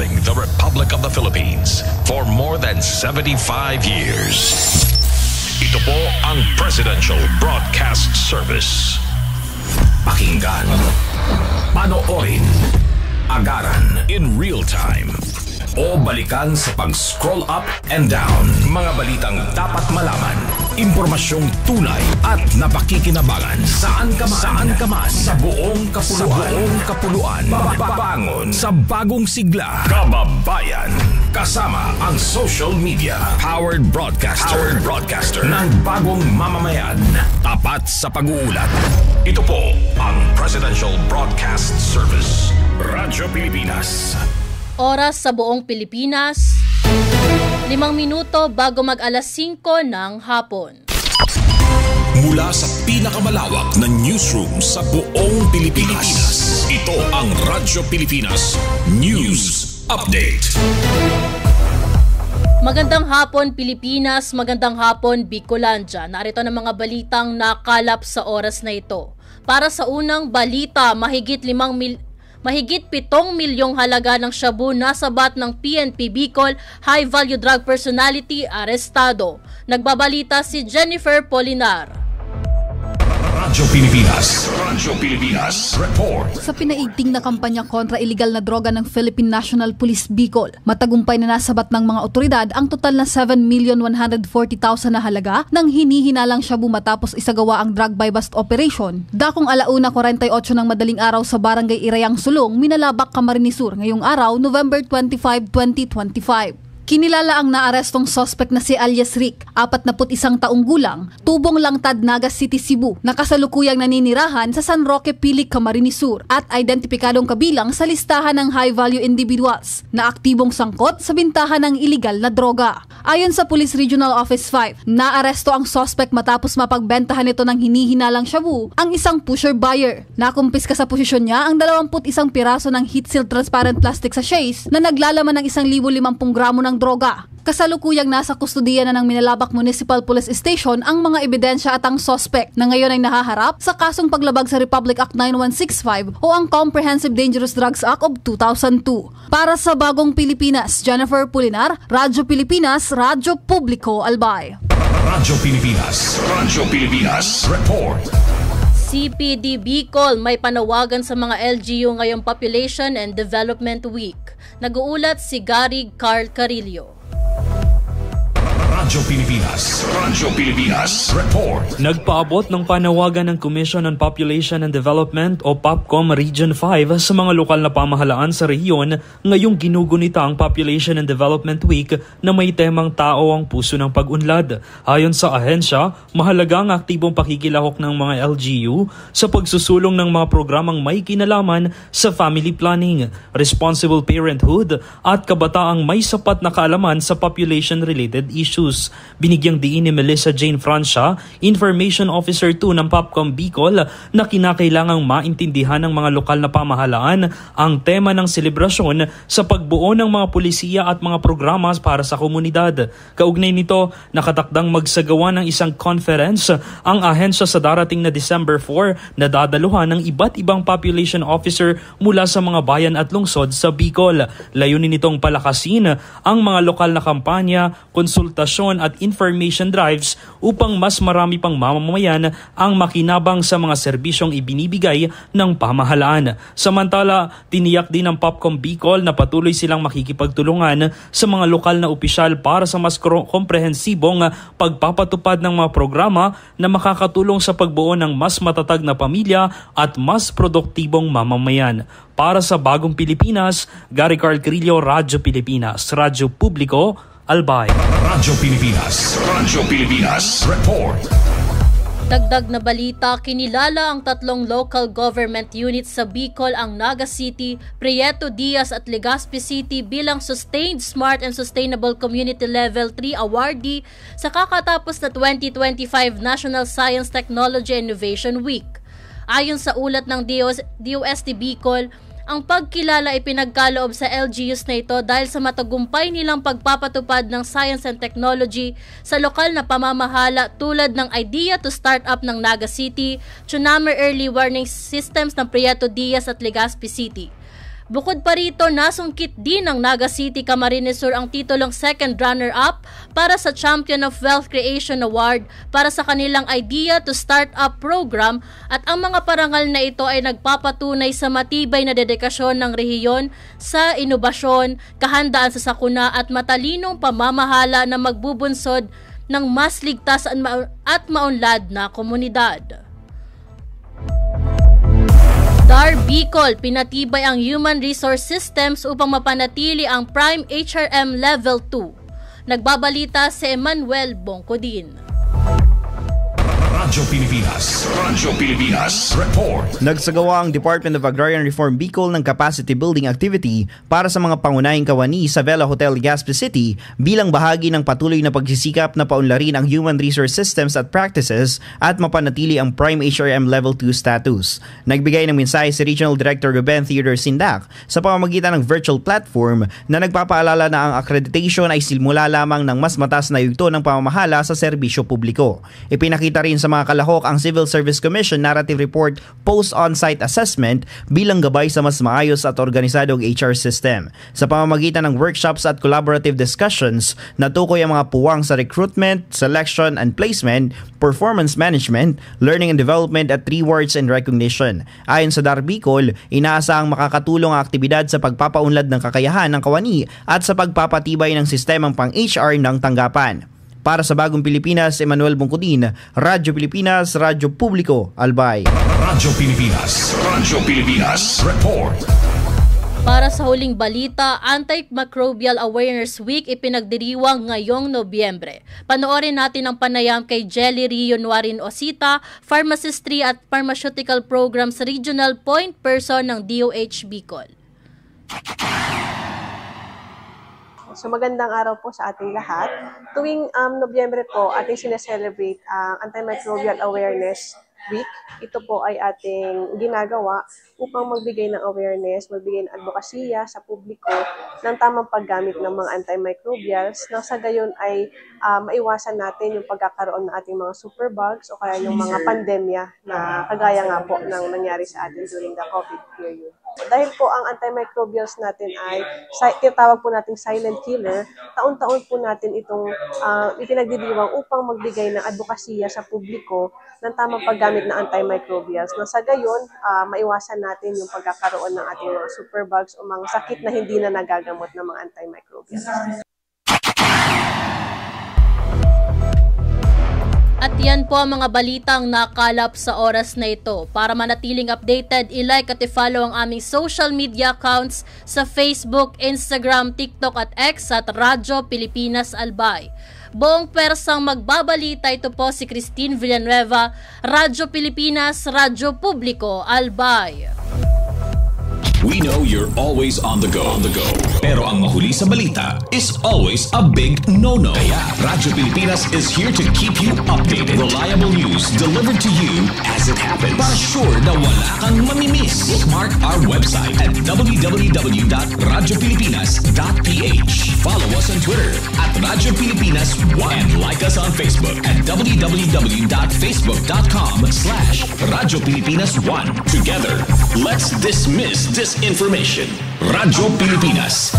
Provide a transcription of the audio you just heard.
serving the Republic of the Philippines for more than 75 years. Ito po ang Presidential Broadcast Service. Pakinggan, panoorin, agaran in real time, o balikan sa pag-scroll up and down. Mga balitang dapat malaman, impormasyong tunay at napakikinabangan. Saan ka man, sa buong kapuluan. Babangon sa bagong sigla. Kababayan, kasama ang social media. Powered broadcaster ng bagong mamamayan. Tapat sa pag-uulat. Ito po ang Presidential Broadcast Service. Radyo Pilipinas. Oras sa buong Pilipinas, 5 minuto bago mag-alas 5 ng hapon. Mula sa pinakamalawak na newsroom sa buong Pilipinas, ito ang Radyo Pilipinas News Update. Magandang hapon Pilipinas, magandang hapon Bicolandia. Narito ang mga balitang nakalap sa oras na ito. Para sa unang balita, mahigit 7 milyong halaga ng shabu nasabat ng PNP Bicol high-value drug personality arestado. Nagbabalita si Jennifer Polinar. Radyo Pilipinas Report. Sa pinaigting na kampanya kontra iligal na droga ng Philippine National Police Bicol, matagumpay na nasabat ng mga otoridad ang total na 7,140,000 na halaga ng hinihinalang shabu matapos isagawa ang drug buy-bust operation. Dakong 1:48 ng madaling araw sa Barangay Irayang Sulong, Minalabak, Camarines Sur ngayong araw, November 25, 2025. Kinilala ang naarestong suspect na si alias Rick, 41 taong gulang, tubong Langtad, Nagas City, Cebu, na kasalukuyang naninirahan sa San Roque, Pili, Camarines Sur at identipikadong kabilang sa listahan ng high-value individuals na aktibong sangkot sa bintahan ng iligal na droga. Ayon sa Police Regional Office 5, naaresto ang suspect matapos mapagbentahan nito ng hinihinalang shabu ang isang pusher buyer. Nakumpiska sa posisyon niya ang 21 piraso ng heat-sealed transparent plastic sachets na naglalaman ng 1,050 gramo ng droga. Kasalukuyang nasa kustudiya na ng Minalabak Municipal Police Station ang mga ebidensya at ang suspect na ngayon ay nahaharap sa kasong paglabag sa Republic Act 9165 o ang Comprehensive Dangerous Drugs Act of 2002. Para sa Bagong Pilipinas, Jennifer Polinar, Radyo Pilipinas, Radyo Publiko, Albay. Radyo Pilipinas Report. CPD Bicol may panawagan sa mga LGU ngayong Population and Development Week. Nag-uulat si Gary Carl Carillo. Radyo Pilipinas Report. Nagpaabot ng panawagan ng Commission on Population and Development o POPCOM Region 5 sa mga lokal na pamahalaan sa rehiyon ngayong ginugunita ang Population and Development Week na may temang tao ang puso ng pag-unlad. Ayon sa ahensya, mahalaga ang aktibong pakikilahok ng mga LGU sa pagsusulong ng mga programang may kinalaman sa family planning, responsible parenthood at kabataang may sapat na kaalaman sa population-related issues. Binigyang diin ni Melissa Jane Francia, Information Officer 2 ng POPCOM Bicol, na kinakailangang maintindihan ng mga lokal na pamahalaan ang tema ng selebrasyon sa pagbuo ng mga pulisiya at mga programa para sa komunidad. Kaugnay nito, nakatakdang magsagawa ng isang conference ang ahensya sa darating na December 4 na dadaluhan ng iba't ibang population officer mula sa mga bayan at lungsod sa Bicol. Layunin nitong palakasin ang mga lokal na kampanya, konsultasyon at information drives upang mas marami pang mamamayan ang makinabang sa mga serbisyong ibinibigay ng pamahalaan. Samantala, tiniyak din ng POPCOM Bicol na patuloy silang makikipagtulungan sa mga lokal na opisyal para sa mas komprehensibong pagpapatupad ng mga programa na makakatulong sa pagbuo ng mas matatag na pamilya at mas produktibong mamamayan. Para sa Bagong Pilipinas, Gary Carl Carillo, Radyo Pilipinas, Radyo Publiko, Albay. Radyo Pilipinas Report. Dagdag na balita, kinilala ang 3 local government units sa Bicol, ang Naga City, Prieto Diaz at Legazpi City bilang Sustained Smart and Sustainable Community Level 3 awardee sa kakatapos na 2025 National Science, Technology and Innovation Week. Ayon sa ulat ng DOST Bicol, ang pagkilala ay pinagkaloob sa LGUs na ito dahil sa matagumpay nilang pagpapatupad ng science and technology sa lokal na pamamahala tulad ng Idea to Startup ng Naga City, Tsunami Early Warning Systems ng Prieto Diaz at Legazpi City. Bukod pa rito, nasungkit din ng Naga City Camarines Sur ang titulong second runner-up para sa Champion of Wealth Creation Award para sa kanilang Idea to Startup program, at ang mga parangal na ito ay nagpapatunay sa matibay na dedikasyon ng rehiyon sa inobasyon, kahandaan sa sakuna at matalinong pamamahala na magbubunsod ng mas ligtas at maunlad na komunidad. DAR Bicol, pinatibay ang human resource systems upang mapanatili ang Prime HRM Level 2. Nagbabalita si Emmanuel Bongcodin. Radyo Pilipinas Report. Nagsagawa ang Department of Agrarian Reform Bicol ng capacity building activity para sa mga pangunahing kawani sa Vela Hotel, Legazpi City bilang bahagi ng patuloy na pagsisikap na paunlarin ang human resource systems at practices at mapanatili ang Prime HRM Level 2 status. Nagbigay ng mensahe si Regional Director Ruben Theodore Sindak sa pamamagitan ng virtual platform na nagpapaalala na ang accreditation ay simula lamang ng mas mataas na yugto ng pamamahala sa serbisyo publiko. Ipinakita rin sa mga kalahok ang Civil Service Commission Narrative Report Post-On-Site Assessment bilang gabay sa mas maayos at organisadong HR system. Sa pamamagitan ng workshops at collaborative discussions, natukoy ang mga puwang sa recruitment, selection and placement, performance management, learning and development at rewards and recognition. Ayon sa DAR Bicol, inaasahang makakatulong ang aktibidad sa pagpapaunlad ng kakayahan ng kawani at sa pagpapatibay ng sistemang pang-HR ng tanggapan. Para sa Bagong Pilipinas, Emmanuel Bongcodin, Radyo Pilipinas, Radyo Publiko, Albay. Radyo Pilipinas Report. Para sa huling balita, Antimicrobial Awareness Week ipinagdiriwang ngayong Nobyembre. Panoorin natin ang panayam kay Jelly Rio Nuarin Osita, Pharmacistry at Pharmaceutical Programs Regional Point Person ng DOH Bicol. So magandang araw po sa ating lahat. Tuwing Nobyembre po, ating sineselebrate ang Antimicrobial Awareness Week. Ito po ay ating ginagawa upang magbigay ng awareness, magbigay ng advokasya sa publiko ng tamang paggamit ng mga antimicrobials na sa gayon ay maiwasan natin yung pagkakaroon ng ating mga superbugs o kaya yung mga pandemya na kagaya nga po ng nangyari sa atin during the COVID period. Dahil po ang antimicrobials natin ay tinatawag po nating silent killer, taon-taon po natin itong ipinagdidiwang upang magbigay ng advokasya sa publiko ng tamang paggamit ng antimicrobials. Na sa gayon, maiwasan natin yung pagkakaroon ng ating mga superbugs o mga sakit na hindi na nagagamot ng mga antimicrobials. At yan po ang mga balitang nakalap sa oras na ito. Para manatiling updated, i-like at i-follow ang aming social media accounts sa Facebook, Instagram, TikTok at X at Radyo Pilipinas Albay. Buong persang magbabalita, ito po si Christine Villanueva, Radyo Pilipinas, Radyo Publiko Albay. We know you're always on the go. Pero ang mahuli sa balita is always a big no-no. Kaya Radyo Pilipinas is here to keep you updated. Reliable news delivered to you as it happens. Para sure na wala kang mamimiss. Bookmark our website at www.radiopilipinas.ph. Follow us on Twitter at Radyo Pilipinas 1 and like us on Facebook at www.facebook.com/Radyo Pilipinas 1. Together, let's dismiss disinformation. Radyo Pilipinas,